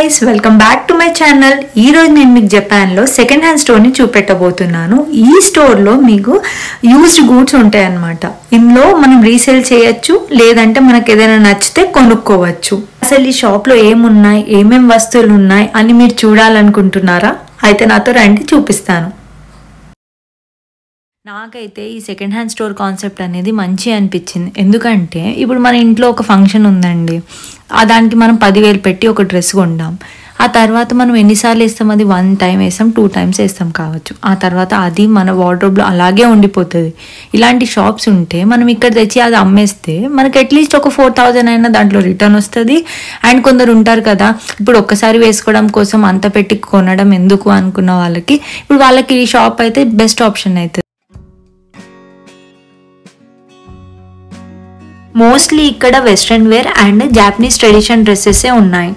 guys, welcome back to my channel. ఈ రోజు నేను మీకు జపాన్ లో సెకండ్ హ్యాండ్ స్టోర్ ని చూపెట్టబోతున్నాను. ఈ స్టోర్ లో మీకు యూజ్డ్ గూడ్స్ ఉంటాయి అన్నమాట. ఇందులో మనం రీసేల్ చేయొచ్చు, లేదంటే మనకు ఏదైనా నచ్చితే కొనుక్కోవచ్చు. అసలు ఈ షాప్ లో ఏమున్నాయి, ఏమేం వస్తువులు ఉన్నాయి అని మీరు చూడాలనుకుంటున్నారా? అయితే నాతో రండి, చూపిస్తాను. నాకైతే ఈ సెకండ్ హ్యాండ్ స్టోర్ కాన్సెప్ట్ అనేది మంచి అనిపించింది. ఎందుకంటే ఇప్పుడు మన ఇంట్లో ఒక ఫంక్షన్ ఉందండి, దానికి మనం 10,000 పెట్టి ఒక డ్రెస్ కొంటాం. ఆ తర్వాత మనం ఎన్నిసార్లు వేస్తాం, అది 1 టైం వేస్తాం, 2 టైమ్స్ వేస్తాం కావచ్చు. ఆ తర్వాత అది మన వార్డ్రోబ్లో అలాగే ఉండిపోతుంది. ఇలాంటి షాప్స్ ఉంటే మనం ఇక్కడ తెచ్చి అది అమ్మేస్తే మనకి అట్లీస్ట్ ఒక 4,000 అయినా దాంట్లో రిటర్న్ వస్తుంది. అండ్ కొందరు ఉంటారు కదా, ఇప్పుడు ఒక్కసారి వేసుకోవడం కోసం అంత పెట్టి కొనడం ఎందుకు అనుకున్న వాళ్ళకి ఇప్పుడు వాళ్ళకి ఈ షాప్ అయితే బెస్ట్ ఆప్షన్ అవుతుంది. మోస్ట్లీ ఇక్కడ western wear and Japanese tradition డ్రెస్సెసే ఉన్నాయి.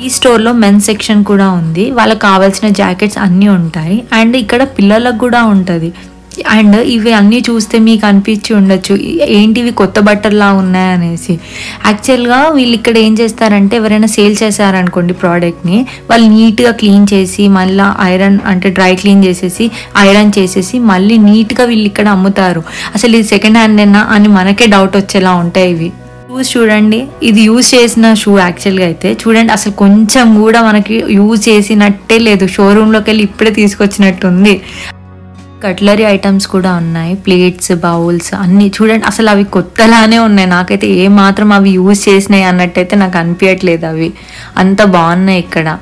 ఈ స్టోర్లో మెన్స్ సెక్షన్ కూడా ఉంది. వాళ్ళకి కావాల్సిన జాకెట్స్ అన్నీ ఉంటాయి. అండ్ ఇక్కడ పిల్లలకు కూడా ఉంటుంది. అండ్ ఇవి అన్నీ చూస్తే మీకు అనిపించి ఉండొచ్చు, ఏంటివి కొత్త బట్టల్లా ఉన్నాయనేసి. యాక్చువల్గా వీళ్ళు ఇక్కడ ఏం చేస్తారంటే, ఎవరైనా సేల్ చేశారనుకోండి ప్రోడక్ట్ని, వాళ్ళు నీట్గా క్లీన్ చేసి మళ్ళీ ఐరన్ అంటే డ్రై క్లీన్ చేసేసి ఐరన్ చేసేసి మళ్ళీ నీట్గా వీళ్ళు ఇక్కడ అమ్ముతారు. అసలు ఇది సెకండ్ హ్యాండేనా అని మనకే డౌట్ వచ్చేలా ఉంటాయి ఇవి. షూస్ చూడండి, ఇది యూజ్ చేసిన షూ. యాక్చువల్గా అయితే చూడండి, అసలు కొంచెం కూడా మనకి యూజ్ చేసినట్టే లేదు. షోరూంలోకి వెళ్ళి ఇప్పుడే తీసుకొచ్చినట్టుంది. కట్లరీ ఐటమ్స్ కూడా ఉన్నాయి, ప్లేట్స్, బౌల్స్ అన్నీ చూడండి. అసలు అవి కొత్తలానే ఉన్నాయి. నాకైతే ఏ మాత్రం అవి యూజ్ చేసినాయి అన్నట్టయితే నాకు అనిపించట్లేదు. అవి అంత బాగున్నాయి ఇక్కడ.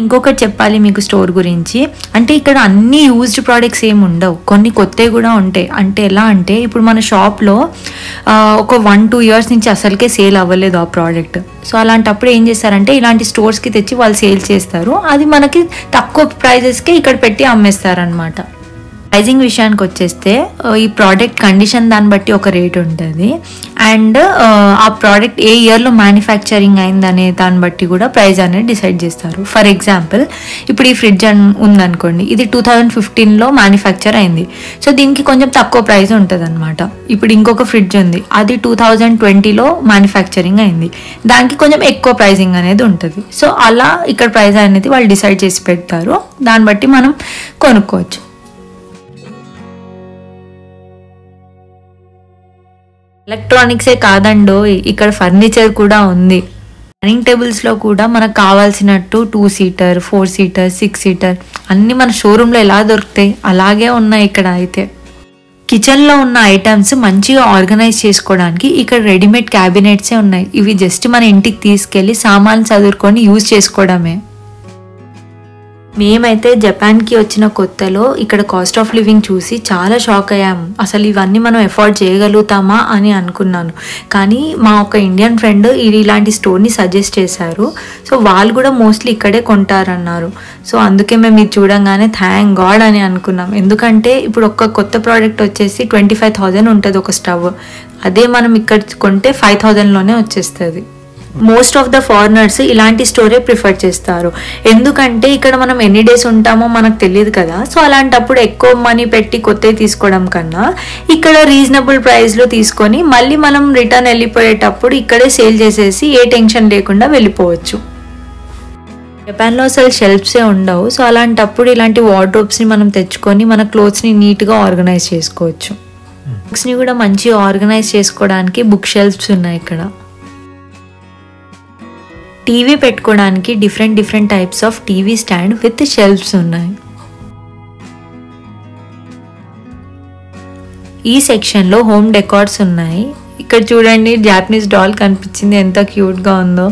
ఇంకొకటి చెప్పాలి మీకు స్టోర్ గురించి. అంటే ఇక్కడ అన్ని యూజ్డ్ ప్రోడక్ట్స్ ఏమి ఉండవు, కొన్ని కొత్తవి కూడా ఉంటాయి. అంటే ఎలా అంటే, ఇప్పుడు మన షాప్లో ఒక 1-2 ఇయర్స్ నుంచి అసలుకే సేల్ అవ్వలేదు ఆ ప్రోడక్ట్. సో అలాంటప్పుడు ఏం చేస్తారంటే, ఇలాంటి స్టోర్స్కి తెచ్చి వాళ్ళు సేల్ చేస్తారు. అది మనకి తక్కువ ప్రైజెస్కే ఇక్కడ పెట్టి అమ్మేస్తారనమాట. ప్రైజింగ్ విషయానికి వచ్చేస్తే, ఈ ప్రోడక్ట్ కండిషన్ దాన్ని బట్టి ఒక రేట్ ఉంటుంది. అండ్ ఆ ప్రోడక్ట్ ఏ ఇయర్లో మ్యానుఫ్యాక్చరింగ్ అయిందనే దాన్ని బట్టి కూడా ప్రైస్ అనేది డిసైడ్ చేస్తారు. ఫర్ ఎగ్జాంపుల్, ఇప్పుడు ఈ ఫ్రిడ్జ్ ఉందనుకోండి, ఇది 2015లో మ్యానుఫ్యాక్చర్ అయింది. సో దీనికి కొంచెం తక్కువ ప్రైస్ ఉంటుంది అనమాట. ఇప్పుడు ఇంకొక ఫ్రిడ్జ్ ఉంది, అది 2020లో మ్యానుఫ్యాక్చరింగ్ అయింది, దానికి కొంచెం ఎక్కువ ప్రైజింగ్ అనేది ఉంటుంది. సో అలా ఇక్కడ ప్రైస్ అనేది వాళ్ళు డిసైడ్ చేసి పెడతారు, దాన్ని బట్టి మనం కొనుక్కోవచ్చు. ఎలక్ట్రానిక్సే కాదండో, ఇక్కడ ఫర్నిచర్ కూడా ఉంది. డైనింగ్ టేబుల్స్లో కూడా మనకు కావాల్సినట్టు 2 సీటర్, 4 సీటర్, 6 సీటర్ అన్నీ మన షోరూంలో ఎలా దొరుకుతాయి అలాగే ఉన్నాయి ఇక్కడ. అయితే కిచెన్లో ఉన్న ఐటమ్స్ మంచిగా ఆర్గనైజ్ చేసుకోవడానికి ఇక్కడ రెడీమేడ్ క్యాబినెట్సే ఉన్నాయి. ఇవి జస్ట్ మన ఇంటికి తీసుకెళ్ళి సామాన్లు చదువుకొని యూజ్ చేసుకోవడమే. మేమైతే జపాన్కి వచ్చిన కొత్తలో ఇక్కడ కాస్ట్ ఆఫ్ లివింగ్ చూసి చాలా షాక్ అయ్యాము. అసలు ఇవన్నీ మనం ఎఫోర్డ్ చేయగలుగుతామా అని అనుకున్నాను. కానీ మా ఒక ఇండియన్ ఫ్రెండ్ ఇలాంటి స్టోర్ని సజెస్ట్ చేశారు. సో వాళ్ళు కూడా మోస్ట్లీ ఇక్కడే కొంటారన్నారు. సో అందుకే మేము ఇది చూడంగానే థ్యాంక్ గాడ్ అని అనుకున్నాం. ఎందుకంటే ఇప్పుడు ఒక కొత్త ప్రోడక్ట్ వచ్చేసి 25,000 ఉంటుంది ఒక స్టవ్. అదే మనం ఇక్కడ కొంటే 5,000లోనే వచ్చేస్తుంది. మోస్ట్ ఆఫ్ ద ఫారినర్స్ ఇలాంటి స్టోరే ప్రిఫర్ చేస్తారు. ఎందుకంటే ఇక్కడ మనం ఎన్ని డేస్ ఉంటామో మనకు తెలియదు కదా. సో అలాంటప్పుడు ఎక్కువ మనీ పెట్టి కొత్తవి తీసుకోవడం కన్నా ఇక్కడ రీజనబుల్ ప్రైస్లో తీసుకొని మళ్ళీ మనం రిటర్న్ వెళ్ళిపోయేటప్పుడు ఇక్కడే సేల్ చేసేసి ఏ టెన్షన్ లేకుండా వెళ్ళిపోవచ్చు. జపాన్లో అసలు షెల్ఫ్సే ఉండవు. సో అలాంటప్పుడు ఇలాంటి వార్డ్రోబ్స్ని మనం తెచ్చుకొని మన క్లోత్స్ని నీట్గా ఆర్గనైజ్ చేసుకోవచ్చు. బుక్స్ని కూడా మంచిగా ఆర్గనైజ్ చేసుకోవడానికి బుక్ షెల్ఫ్స్ ఉన్నాయి ఇక్కడ. టీవీ పెట్టుకోవడానికి different types of TV stand with shelves ఉన్నాయి. ఈ సెక్షన్లో హోమ్ డెకార్స్ ఉన్నాయి. ఇక్కడ చూడండి, జాపనీస్ డాల్ కనిపించింది, ఎంత క్యూట్గా ఉందో.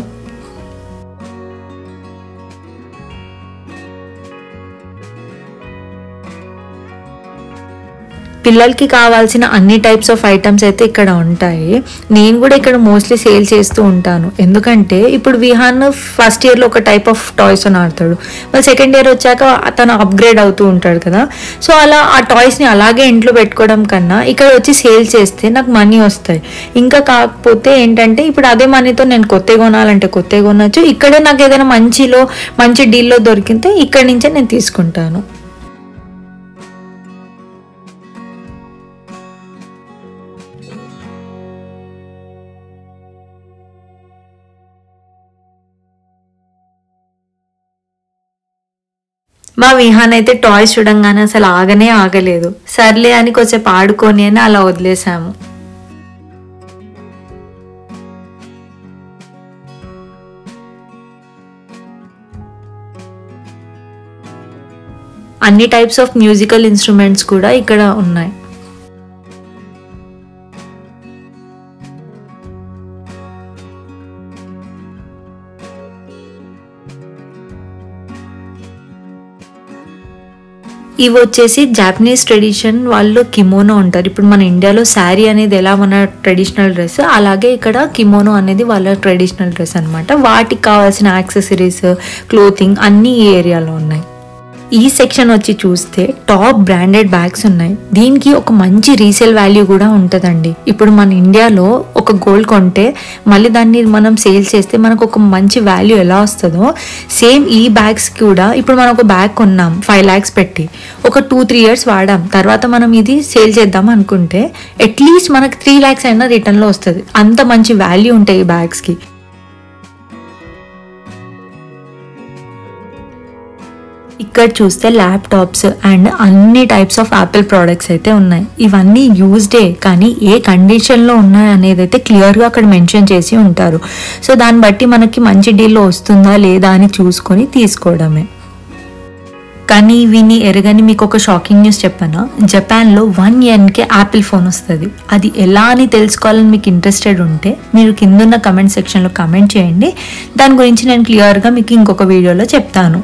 పిల్లలకి కావాల్సిన అన్ని టైప్స్ ఆఫ్ ఐటమ్స్ అయితే ఇక్కడ ఉంటాయి. నేను కూడా ఇక్కడ మోస్ట్లీ సేల్ చేస్తూ ఉంటాను. ఎందుకంటే ఇప్పుడు విహాన్ ఫస్ట్ ఇయర్లో ఒక టైప్ ఆఫ్ టాయ్స్ అని ఆడతాడు, మరి సెకండ్ ఇయర్ వచ్చాక తను అప్గ్రేడ్ అవుతూ ఉంటాడు కదా. సో అలా ఆ టాయ్స్ని అలాగే ఇంట్లో పెట్టుకోవడం కన్నా ఇక్కడ వచ్చి సేల్ చేస్తే నాకు మనీ వస్తాయి. ఇంకా కాకపోతే ఏంటంటే ఇప్పుడు అదే మనీతో నేను కొత్తగా కొనాలంటే కొత్తగా కొనొచ్చు. ఇక్కడే నాకు ఏదైనా మంచి డీల్లో దొరికితే ఇక్కడి నుంచే నేను తీసుకుంటాను. మా విహాన్ అయితే టాయ్స్ చూడంగానే అసలు ఆగలేదు. సర్లే అని కొంచెంసేపు ఆడుకొని అని అలా వదిలేసాము. అన్ని టైప్స్ ఆఫ్ మ్యూజికల్ ఇన్స్ట్రుమెంట్స్ కూడా ఇక్కడ ఉన్నాయి. ఇవి వచ్చేసి జాపనీస్ ట్రెడిషన్ వాళ్ళు కిమోనో ఉంటారు. ఇప్పుడు మన ఇండియాలో శారీ అనేది ఎలా మన ట్రెడిషనల్ డ్రెస్, అలాగే ఇక్కడ కిమోనో అనేది వాళ్ళ ట్రెడిషనల్ డ్రెస్ అనమాట. వాటికి కావాల్సిన యాక్సెసరీస్, క్లోతింగ్ అన్నీ ఈ ఏరియాలో ఉన్నాయి. ఈ సెక్షన్ వచ్చి చూస్తే టాప్ బ్రాండెడ్ బ్యాగ్స్ ఉన్నాయి. దీనికి ఒక మంచి రీసేల్ వాల్యూ కూడా ఉంటుందండి. ఇప్పుడు మన ఇండియాలో ఒక గోల్డ్ కొంటే మళ్ళీ దాన్ని మనం సేల్ చేస్తే మనకు ఒక మంచి వాల్యూ ఎలా వస్తుందో సేమ్ ఈ బ్యాగ్స్ కూడా. ఇప్పుడు మనం ఒక బ్యాగ్ కొన్నాం 5 lakhs పెట్టి, ఒక 2-3 years వాడాం, తర్వాత మనం ఇది సేల్ చేద్దాం అనుకుంటే అట్లీస్ట్ మనకి 3 lakhs అయినా రిటర్న్లో వస్తుంది. అంత మంచి వాల్యూ ఉంటాయి ఈ బ్యాగ్స్కి. ఇక్కడ చూస్తే ల్యాప్టాప్స్ అండ్ అన్ని టైప్స్ ఆఫ్ యాపిల్ ప్రోడక్ట్స్ అయితే ఉన్నాయి. ఇవన్నీ యూజ్డే, కానీ ఏ కండిషన్లో ఉన్నాయి అనేది అయితే క్లియర్గా అక్కడ మెన్షన్ చేసి ఉంటారు. సో దాన్ని బట్టి మనకి మంచి డీల్లో వస్తుందా లేదా అని చూసుకొని తీసుకోవడమే. కానీ విని ఎరగని మీకు ఒక షాకింగ్ న్యూస్ చెప్పాను. జపాన్లో 1 yenకే యాపిల్ ఫోన్ వస్తుంది. అది ఎలా అని తెలుసుకోవాలని మీకు ఇంట్రెస్టెడ్ ఉంటే మీరు కిందున్న కమెంట్ సెక్షన్లో కమెంట్ చేయండి. దాని గురించి నేను క్లియర్గా మీకు ఇంకొక వీడియోలో చెప్తాను.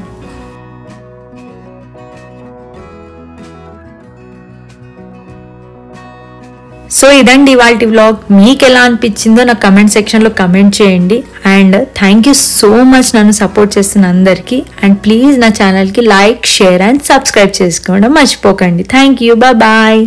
సో ఇదండి ఇవాల్టి వ్లాగ్. మీకు ఎలా అనిపించిందో నాకు కమెంట్ సెక్షన్లో కమెంట్ చేయండి. And thank you so much నన్ను సపోర్ట్ చేస్తున్న అందరికీ. అండ్ ప్లీజ్ నా ఛానల్కి లైక్, షేర్ అండ్ సబ్స్క్రైబ్ చేసుకోవడం మర్చిపోకండి. Thank you, bye.